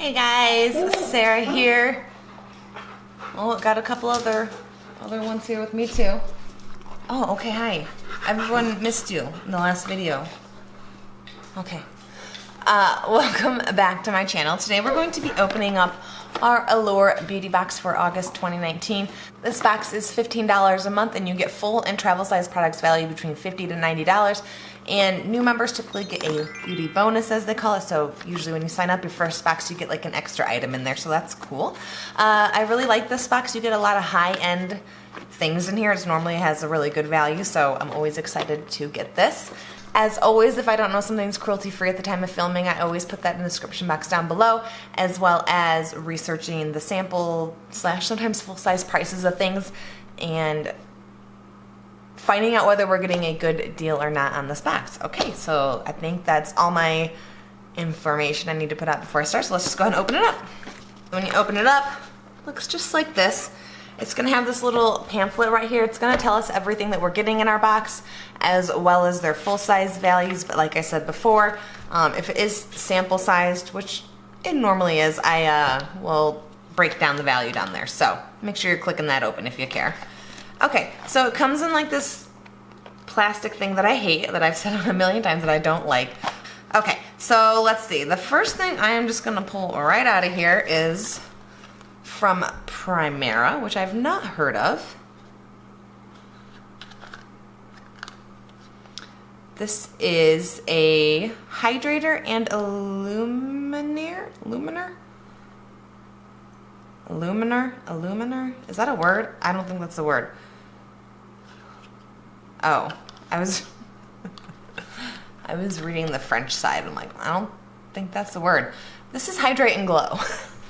Hey guys, Sarah here. Oh, got a couple other ones here with me too. Oh, okay, hi. Everyone missed you in the last video. Okay. Welcome back to my channel. Today we're going to be opening up our Allure beauty box for August 2019. This box is $15 a month and you get full and travel size products valued between $50 to $90. And new members typically get a beauty bonus, as they call it. So usually when you sign up your first box, you get like an extra item in there. So that's cool. I really like this box. You get a lot of high-end things in here. It normally has a really good value. So I'm always excited to get this. As always, if I don't know something's cruelty-free at the time of filming, I always put that in the description box down below, as well as researching the sample / sometimes full-size prices of things and finding out whether we're getting a good deal or not on this box. Okay, so I think that's all my information I need to put out before I start, so let's just go ahead and open it up. When you open it up, it looks just like this. It's going to have this little pamphlet right here. It's going to tell us everything that we're getting in our box, as well as their full-size values. But like I said before, if it is sample-sized, which it normally is, I will break down the value down there. So make sure you're clicking that open if you care. Okay, so it comes in like this plastic thing that I hate, that I've said a million times that I don't like. Okay, so let's see. The first thing I am just going to pull right out of here is from Primera, which I've not heard of. This is a hydrator and illuminer? Illuminer? Is that a word? I don't think that's a word. Oh, I was reading the French side. I'm like, I don't think that's the word. This is Hydrate and Glow.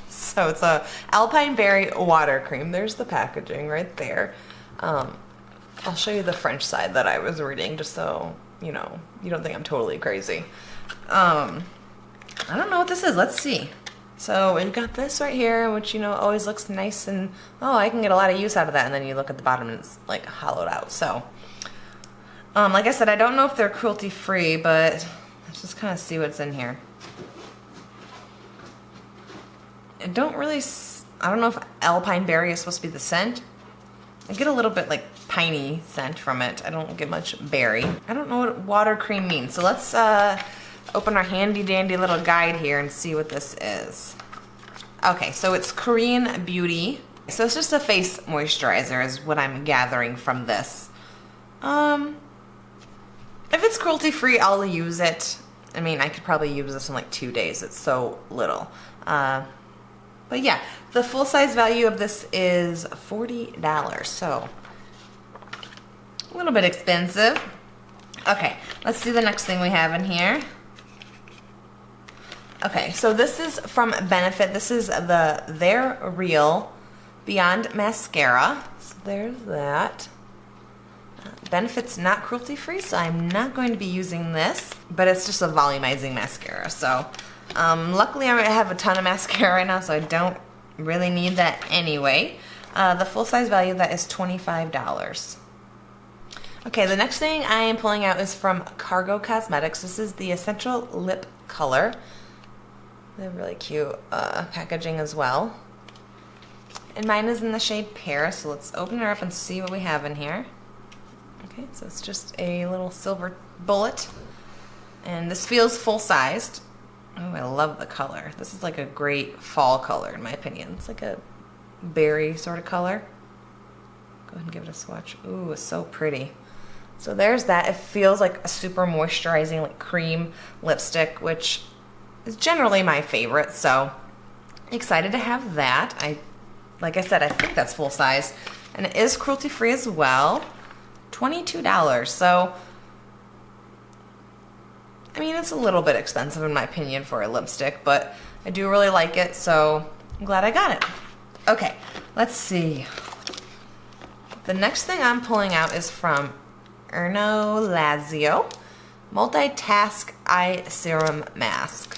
So it's a Alpine berry water cream. There's the packaging right there. I'll show you the French side that I was reading, just so you know you don't think I'm totally crazy. I don't know what this is. Let's see. So we've got this right here, which always looks nice, and oh, I can get a lot of use out of that. And then you look at the bottom and it's like hollowed out. So like I said, I don't know if they're cruelty free, but let's just kind of see what's in here. I don't know if Alpine berry is supposed to be the scent. I get a little bit like piney scent from it. I don't get much berry. I don't know what water cream means. So let's open our handy dandy little guide here and see what this is. Okay, so it's Korean Beauty. So it's just a face moisturizer is what I'm gathering from this. If it's cruelty free, I'll use it. I mean, I could probably use this in like 2 days. It's so little. But yeah, the full-size value of this is $40, so a little bit expensive. Okay, let's see the next thing we have in here. Okay, so this is from Benefit. This is the They're Real Beyond Mascara. So there's that. Benefit's not cruelty-free, so I'm not going to be using this, but it's just a volumizing mascara, so luckily I have a ton of mascara right now, so I don't really need that anyway. The full-size value of that is $25. Okay, the next thing I am pulling out is from Cargo Cosmetics. This is the Essential Lip Color. They have really cute packaging as well. And mine is in the shade Pear, so let's open her up and see what we have in here. Okay, so it's just a little silver bullet. And this feels full-sized. Oh, I love the color. This is like a great fall color in my opinion. It's like a berry sort of color. Go ahead and give it a swatch. Ooh, it's so pretty. So there's that. It feels like a super moisturizing like cream lipstick, which is generally my favorite. So excited to have that. Like I said, I think that's full size. And it is cruelty free as well. $22. So I mean, it's a little bit expensive in my opinion for a lipstick, but I do really like it, so I'm glad I got it. Okay, let's see. The next thing I'm pulling out is from Erno Laszlo Multitask Eye Serum Mask.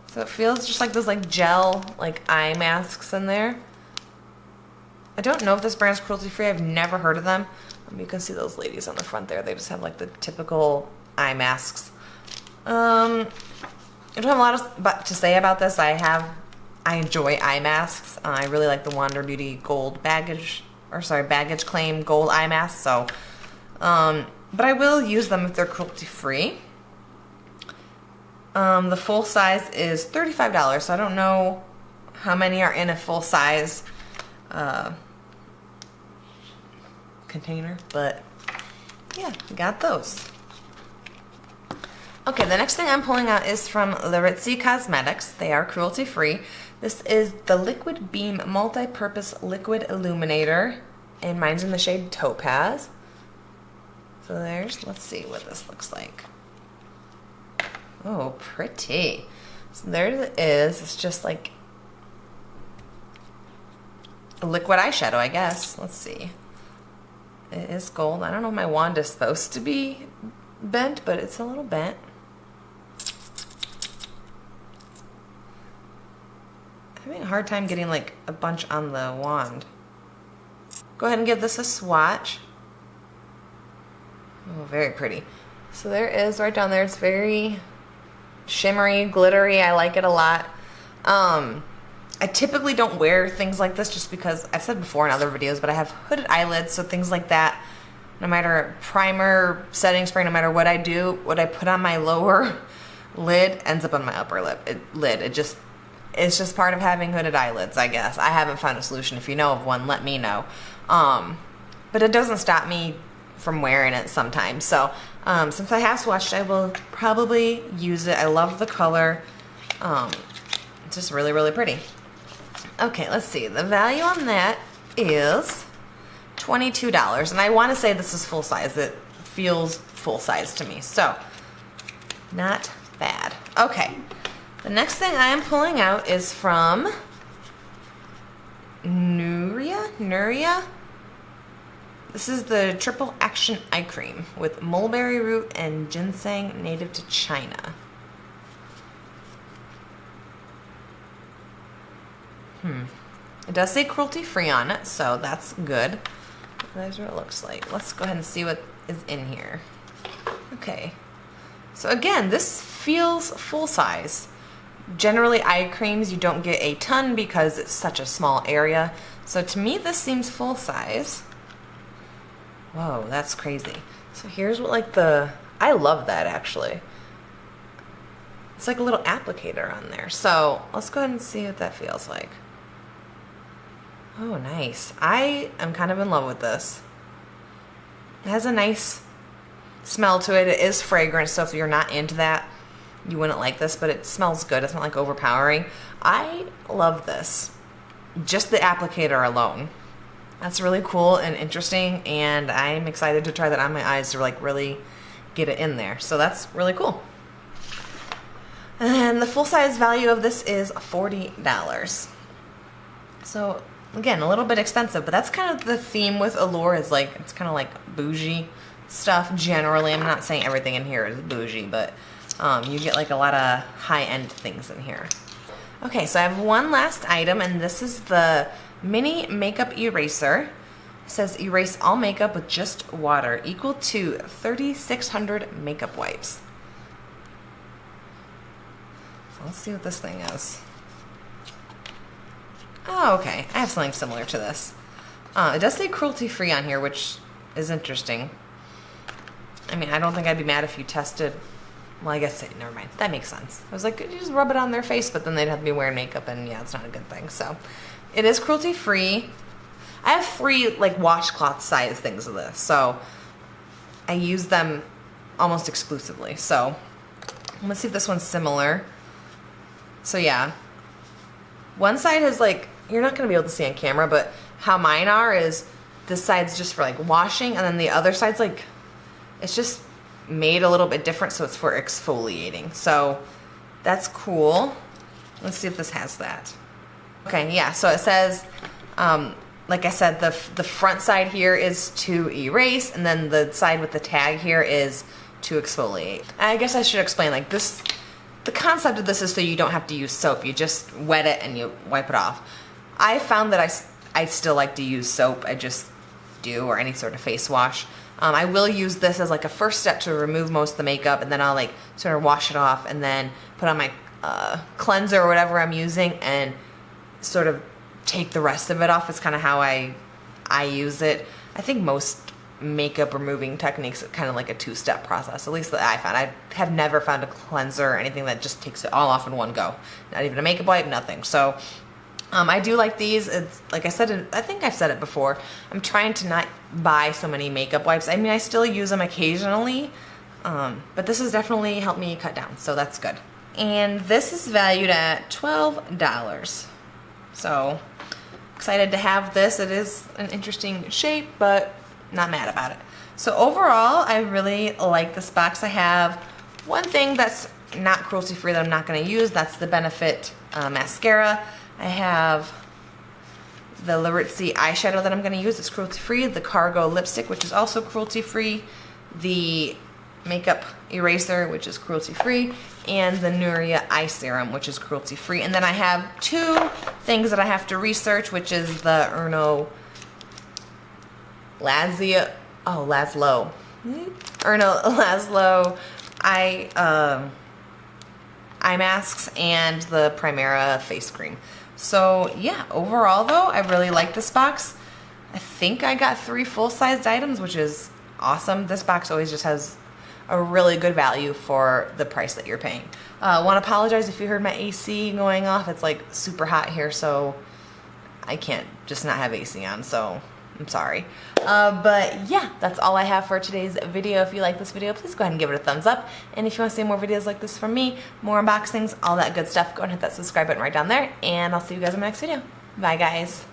So it feels just like those like gel like eye masks in there. I don't know if this brand's cruelty free. I've never heard of them. You can see those ladies on the front there. They just have like the typical eye masks. I don't have a lot to say about this. I enjoy eye masks. I really like the Wander Beauty Gold baggage claim gold eye mask. So, but I will use them if they're cruelty free. The full size is $35, so I don't know how many are in a full size container, but yeah, got those. Okay, the next thing I'm pulling out is from Laritzy Cosmetics. They are cruelty free. This is the Liquid Beam Multi-Purpose Liquid Illuminator, and mine's in the shade Topaz. So let's see what this looks like. Oh, pretty. So there it is. It's just like a liquid eyeshadow, I guess. Let's see. It is gold. I don't know if my wand is supposed to be bent, but it's a little bent. I'm having a hard time getting like a bunch on the wand. Go ahead and give this a swatch. Oh, very pretty. So there it is right down there. It's very shimmery, glittery. I like it a lot. I typically don't wear things like this just because I've said before in other videos, but I have hooded eyelids, so things like that, no matter primer, setting spray, no matter what I do, what I put on my lower lid ends up on my upper lid. It's just part of having hooded eyelids, I guess. I haven't found a solution. If you know of one, let me know. But it doesn't stop me from wearing it sometimes. So since I have swatched, I will probably use it. I love the color. It's just really, really pretty. Okay, let's see. The value on that is $22. And I want to say this is full size. It feels full size to me. So, not bad. Okay. The next thing I am pulling out is from Nuria. This is the Triple Action Eye Cream with mulberry root and ginseng native to China. It does say cruelty free on it, so that's good. That's what it looks like. Let's go ahead and see what is in here. Okay. So again, this feels full size. Generally, eye creams, you don't get a ton because it's such a small area. So to me, this seems full size. Whoa, that's crazy. So here's what I love that actually. It's like a little applicator on there. So let's go ahead and see what that feels like. Oh, nice. I am kind of in love with this. It has a nice smell to it. It is fragrant, so if you're not into that, you wouldn't like this, but it smells good. It's not like overpowering. I love this. Just the applicator alone. That's really cool and interesting, and I'm excited to try that on my eyes to like really get it in there. So that's really cool. And the full size value of this is $40. So again, a little bit expensive, but that's kind of the theme with Allure is like, it's kind of like bougie stuff generally. I'm not saying everything in here is bougie, but you get like a lot of high-end things in here. Okay, so I have one last item, and this is the mini makeup eraser. It says erase all makeup with just water, equal to 3,600 makeup wipes. So let's see what this thing is. Oh, okay. I have something similar to this. It does say cruelty free on here, which is interesting. I mean, I don't think I'd be mad if you tested. Well, I guess, never mind. That makes sense. I was like, you just rub it on their face, but then they'd have to be wearing makeup, and yeah, it's not a good thing. So, it is cruelty free. I have 3 like washcloth size things of this, so I use them almost exclusively. So, let's see if this one's similar. So yeah, one side is like, you're not going to be able to see on camera, but how mine are is this side's just for like washing, and then the other side's like, it's just made a little bit different, so it's for exfoliating. So that's cool. Let's see if this has that. Okay, yeah, so it says, like I said, the front side here is to erase, and then the side with the tag here is to exfoliate. I guess I should explain, like this, the concept of this is so you don't have to use soap. You just wet it and you wipe it off. I found that I still like to use soap. I just do, or any sort of face wash. I will use this as like a first step to remove most of the makeup, and then I'll like sort of wash it off and then put on my cleanser or whatever I'm using and sort of take the rest of it off. Is kind of how I use it. I think most makeup removing techniques are kind of like a two-step process, at least that I found. I have never found a cleanser or anything that just takes it all off in one go. Not even a makeup wipe, nothing. So I do like these. It's like I said, I think I've said it before, I'm trying to not buy so many makeup wipes. I mean, I still use them occasionally, but this has definitely helped me cut down, so that's good. And this is valued at $12. So excited to have this. It is an interesting shape, but not mad about it. So overall, I really like this box. I have one thing that's not cruelty free that I'm not going to use. That's the Benefit mascara. I have the Laritzy eyeshadow that I'm going to use. It's cruelty free. The Cargo lipstick, which is also cruelty free. The makeup eraser, which is cruelty free, and the Nuria eye serum, which is cruelty free. And then I have two things that I have to research, which is the Erno Laszlo. Erno Laszlo eye masks and the Primera face cream. So yeah, overall though, I really like this box. I think I got 3 full-sized items, which is awesome. This box always just has a really good value for the price that you're paying. I want to apologize if you heard my AC going off. It's like super hot here, so I can't just not have AC on, so I'm sorry. But yeah, that's all I have for today's video. If you like this video, please go ahead and give it a thumbs up. And if you want to see more videos like this from me, more unboxings, all that good stuff, go ahead and hit that subscribe button right down there. And I'll see you guys in my next video. Bye, guys.